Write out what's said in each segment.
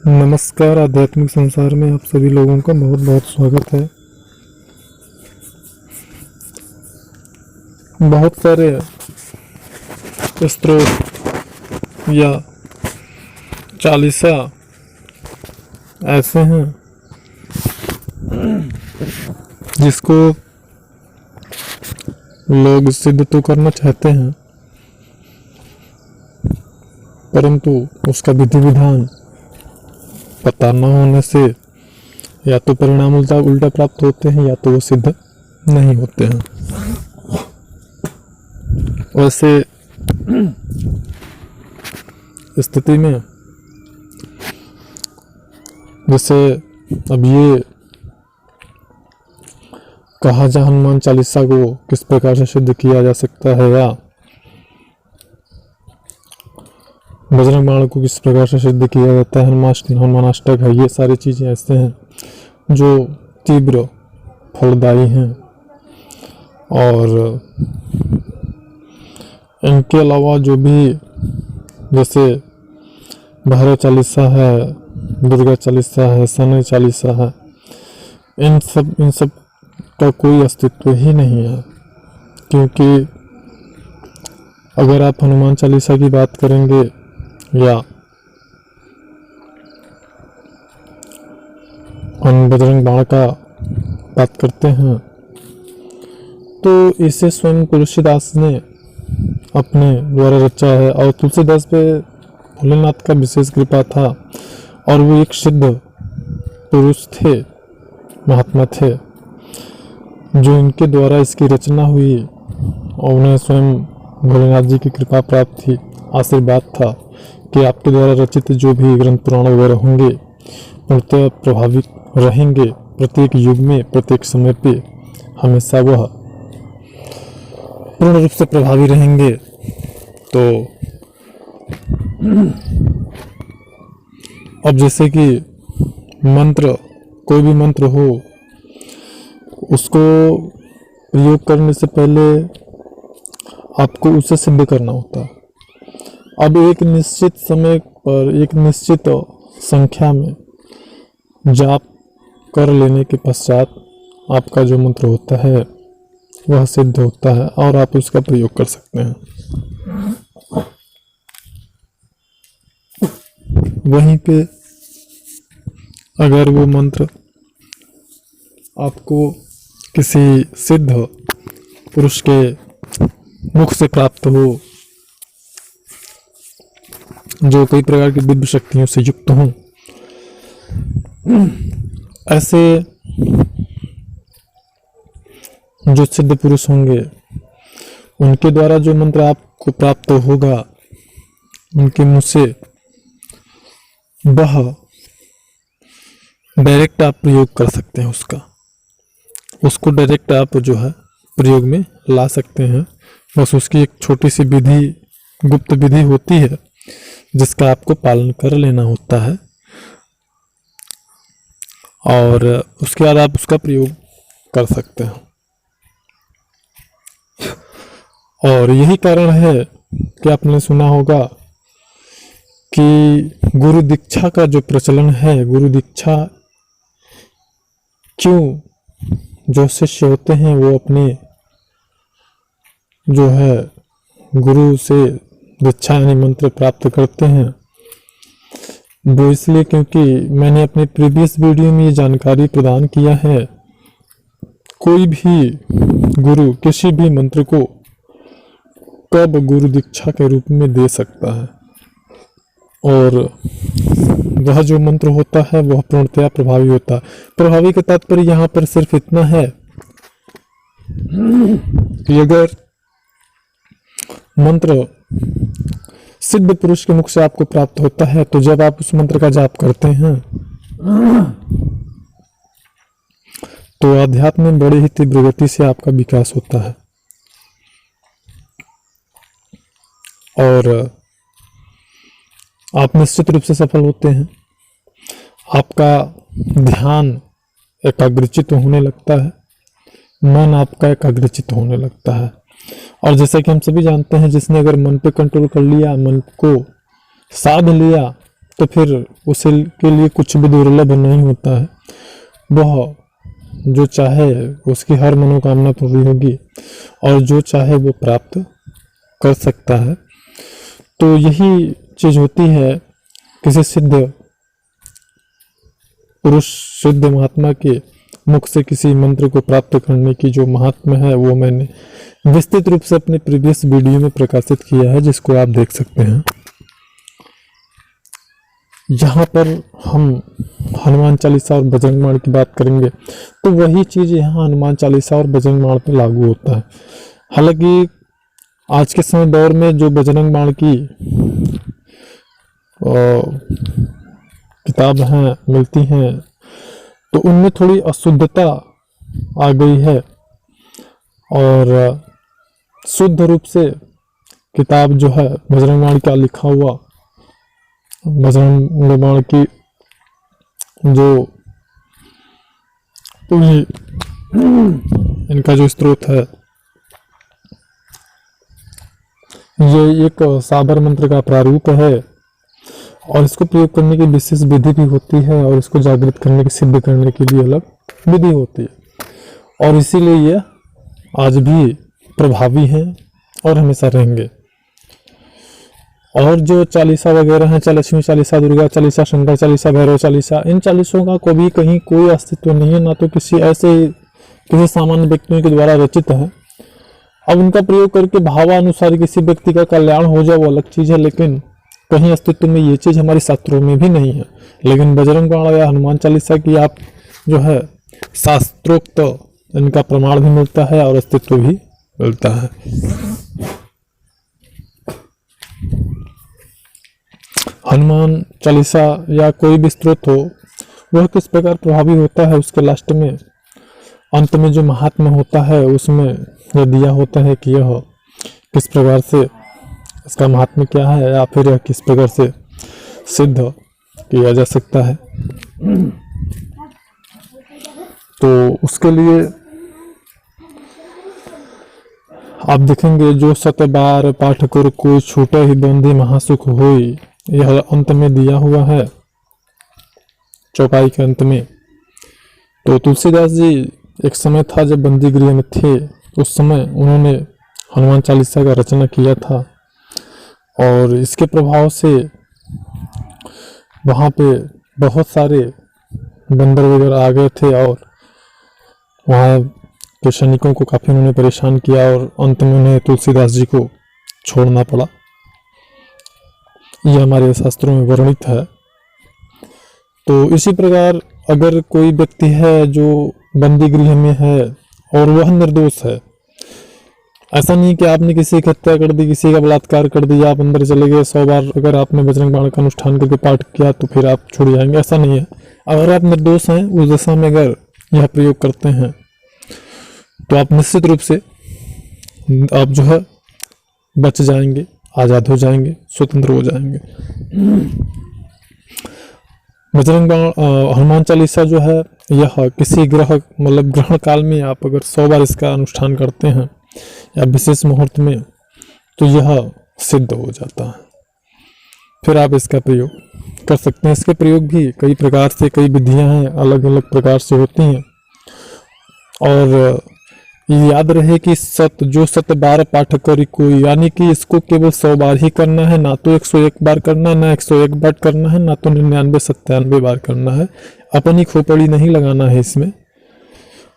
नमस्कार। आध्यात्मिक संसार में आप सभी लोगों का बहुत बहुत स्वागत है। बहुत सारे स्तोत्र या चालीसा ऐसे हैं जिसको लोग सिद्ध तो करना चाहते हैं, परंतु उसका विधि विधान पता न होने से या तो परिणाम उल्टा प्राप्त होते हैं या तो वो सिद्ध नहीं होते हैं। वैसे स्थिति में जैसे अब ये कहा जा हनुमान चालीसा को किस प्रकार से सिद्ध किया जा सकता है या बजरंग बाण को किस प्रकार से सिद्ध किया जाता है, हनुमानाष्टक है, ये सारी चीज़ें ऐसे हैं जो तीव्र फलदायी हैं। और इनके अलावा जो भी जैसे भैरव चालीसा है, दुर्गा चालीसा है, शनि चालीसा है, इन सब का कोई अस्तित्व ही नहीं है। क्योंकि अगर आप हनुमान चालीसा की बात करेंगे या हम बजरंग बाण का बात करते हैं तो इसे स्वयं तुलसीदास ने अपने द्वारा रचा है। और तुलसीदास पे भोलेनाथ का विशेष कृपा था और वो एक सिद्ध पुरुष थे, महात्मा थे, जो इनके द्वारा इसकी रचना हुई और उन्हें स्वयं भोलेनाथ जी की कृपा प्राप्त थी। आशीर्वाद था कि आपके द्वारा रचित जो भी ग्रंथ पुराण वगैरह होंगे पूर्णतः प्रभावित रहेंगे, प्रत्येक युग में प्रत्येक समय पे हमेशा वह पूर्ण रूप से प्रभावी रहेंगे। तो अब जैसे कि मंत्र, कोई भी मंत्र हो, उसको प्रयोग करने से पहले आपको उसे सिद्ध करना होता है। अब एक निश्चित समय पर एक निश्चित संख्या में जाप कर लेने के पश्चात आपका जो मंत्र होता है वह सिद्ध होता है और आप उसका प्रयोग कर सकते हैं। वहीं पे अगर वो मंत्र आपको किसी सिद्ध पुरुष के मुख से प्राप्त हो, जो कई प्रकार की दिव्य शक्तियों से युक्त हों, ऐसे जो सिद्ध पुरुष होंगे उनके द्वारा जो मंत्र आपको प्राप्त होगा, उनके मुंह से वह डायरेक्ट आप प्रयोग कर सकते हैं। उसको डायरेक्ट आप जो है प्रयोग में ला सकते हैं। बस उसकी एक छोटी सी विधि, गुप्त विधि होती है जिसका आपको पालन कर लेना होता है और उसके बाद आप उसका प्रयोग कर सकते हैं। और यही कारण है कि आपने सुना होगा कि गुरु दीक्षा का जो प्रचलन है, गुरु दीक्षा क्यों जो शिष्य होते हैं वो अपने जो है गुरु से दीक्षा यानी मंत्र प्राप्त करते हैं, वो इसलिए क्योंकि मैंने अपने प्रीवियस वीडियो में ये जानकारी प्रदान किया है। कोई भी गुरु किसी भी मंत्र को कब गुरु दीक्षा के रूप में दे सकता है और वह जो मंत्र होता है वह पूर्णतया प्रभावी होता है। प्रभावी का तात्पर्य यहाँ पर सिर्फ इतना है कि अगर मंत्र सिद्ध पुरुष के मुख से आपको प्राप्त होता है तो जब आप उस मंत्र का जाप करते हैं तो अध्यात्म में बड़ी ही तीव्र गति से आपका विकास होता है और आप निश्चित रूप से सफल होते हैं। आपका ध्यान एकाग्रचित होने लगता है, मन आपका एकाग्रचित होने लगता है। और जैसा कि हम सभी जानते हैं, जिसने अगर मन पे कंट्रोल कर लिया, मन को साध लिया, तो फिर उसे के लिए कुछ भी दुर्लभ नहीं होता है। वह जो चाहे उसकी हर मनोकामना पूरी होगी और जो चाहे वो प्राप्त कर सकता है। तो यही चीज होती है किसी सिद्ध पुरुष, सिद्ध महात्मा के मुख से किसी मंत्र को प्राप्त करने की जो महात्मा है, वो मैंने विस्तृत रूप से अपने प्रीवियस वीडियो में प्रकाशित किया है, जिसको आप देख सकते हैं। यहाँ पर हम हनुमान चालीसा और बजरंग बाण की बात करेंगे तो वही चीज यहाँ हनुमान चालीसा और बजरंग बाण पर लागू होता है। हालांकि आज के समय दौर में जो बजरंग बाण की किताब हैं, मिलती हैं, तो उनमें थोड़ी अशुद्धता आ गई है और शुद्ध रूप से किताब जो है बजरंग बाण का लिखा हुआ, बजरंग बाण की जो पूरी इनका जो स्रोत है, ये एक साबर मंत्र का प्रारूप है और इसको प्रयोग करने की विशेष विधि भी होती है और इसको जागृत करने की, सिद्ध करने के लिए अलग विधि होती है और इसीलिए ये आज भी प्रभावी हैं और हमेशा रहेंगे। और जो चालीसा वगैरह हैं, लक्ष्मी चालीसा, दुर्गा चालीसा, शंकर चालीसा, भैरव चालीसा, इन चालीसों का कभी कहीं कोई अस्तित्व नहीं है, ना तो किसी ऐसे किसी सामान्य व्यक्तियों के द्वारा रचित है। अब उनका प्रयोग करके भावानुसार किसी व्यक्ति का कल्याण हो जाए वो अलग चीज है, लेकिन कहीं अस्तित्व में ये चीज हमारे शास्त्रों में भी नहीं है। लेकिन बजरंग बाण या हनुमान चालीसा की आप जो है शास्त्रोक्त इनका प्रमाण भी मिलता है और अस्तित्व भी मिलता है। हनुमान चालीसा या कोई भी स्त्रोत हो, वह किस प्रकार प्रभावी होता है, उसके लास्ट में अंत में जो महात्म्य होता है उसमें यह दिया होता है कि यह किस प्रकार से, इसका महात्म्य क्या है या फिर यह किस प्रकार से सिद्ध किया जा सकता है। तो उसके लिए आप देखेंगे, जो सत बार पाठ कर कोई छूटे ही बंदी महासुख होई, यह अंत में दिया हुआ है चौपाई के अंत में। तो तुलसीदास जी एक समय था जब बंदी गृह में थे, उस समय उन्होंने हनुमान चालीसा का रचना किया था और इसके प्रभाव से वहाँ पे बहुत सारे बंदर वगैरह आ गए थे और वहाँ के सैनिकों को काफी उन्होंने परेशान किया और अंत में उन्हें तुलसीदास जी को छोड़ना पड़ा। यह हमारे शास्त्रों में वर्णित है। तो इसी प्रकार अगर कोई व्यक्ति है जो बंदी गृह में है और वह निर्दोष है, ऐसा नहीं कि आपने किसी की हत्या कर दी, किसी का बलात्कार कर दिया, आप अंदर चले गए, 100 बार अगर आपने बजरंग बाण का अनुष्ठान करके पाठ किया तो फिर आप छूट जाएंगे, ऐसा नहीं है। अगर आप निर्दोष हैं, उस दशा में अगर यह प्रयोग करते हैं तो आप निश्चित रूप से आप जो है बच जाएंगे, आजाद हो जाएंगे, स्वतंत्र हो जाएंगे। बजरंग बाण हनुमान चालीसा जो है यह किसी ग्रह मतलब ग्रहण काल में आप अगर 100 बार इसका अनुष्ठान करते हैं या विशेष मुहूर्त में तो यह सिद्ध हो जाता है। फिर आप इसका प्रयोग कर सकते हैं। इसके प्रयोग भी कई प्रकार से, कई विधियां हैं, अलग अलग प्रकार से होती हैं। और याद रहे कि जो 100 बार पाठ करी कोई, यानी कि इसको केवल 100 बार ही करना है, ना तो 101 बार करना है, ना 101 बार करना है, ना तो 99 97 बार करना है। अपनी खोपड़ी नहीं लगाना है इसमें,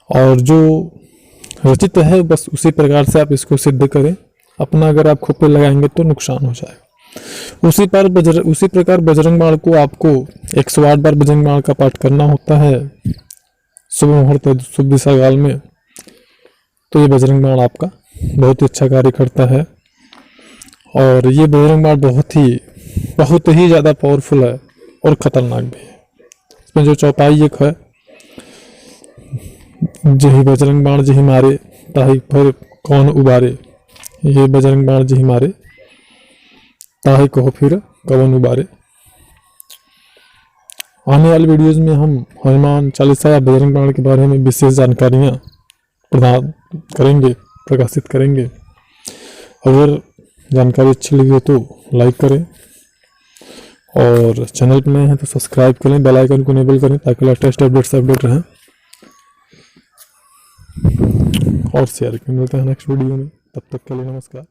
और जो रचित है बस उसी प्रकार से आप इसको सिद्ध करें। अपना अगर आप खोपड़ी लगाएंगे तो नुकसान हो जाएगा। उसी प्रकार बजरंग बाण को आपको 108 बार बजरंग बाण का पाठ करना होता है शुभ मुहूर्त, शुभ दिशा काल में। तो ये बजरंग बाण आपका बहुत ही अच्छा कार्य करता है। और ये बजरंग बाण बहुत ही ज़्यादा पावरफुल है और खतरनाक भी है। इसमें जो चौपाई एक है, जही बजरंग बाण जही मारे ताहि पर कौन उबारे, ये बजरंग बाण जही मारे ताहि कहो फिर कौन उबारे। आने वाली वीडियोज में हम हनुमान चालीसा या बजरंग बाण के बारे में विशेष जानकारियाँ प्रदान करेंगे, प्रकाशित करेंगे। अगर जानकारी अच्छी लगी हो तो लाइक करें और चैनल पर नए हैं तो सब्सक्राइब करें, बेल आइकन को इनेबल करें ताकि लेटेस्ट अपडेट से अपडेट रहें। और शेयर करें। मिलते हैं नेक्स्ट वीडियो में, तब तक के लिए नमस्कार।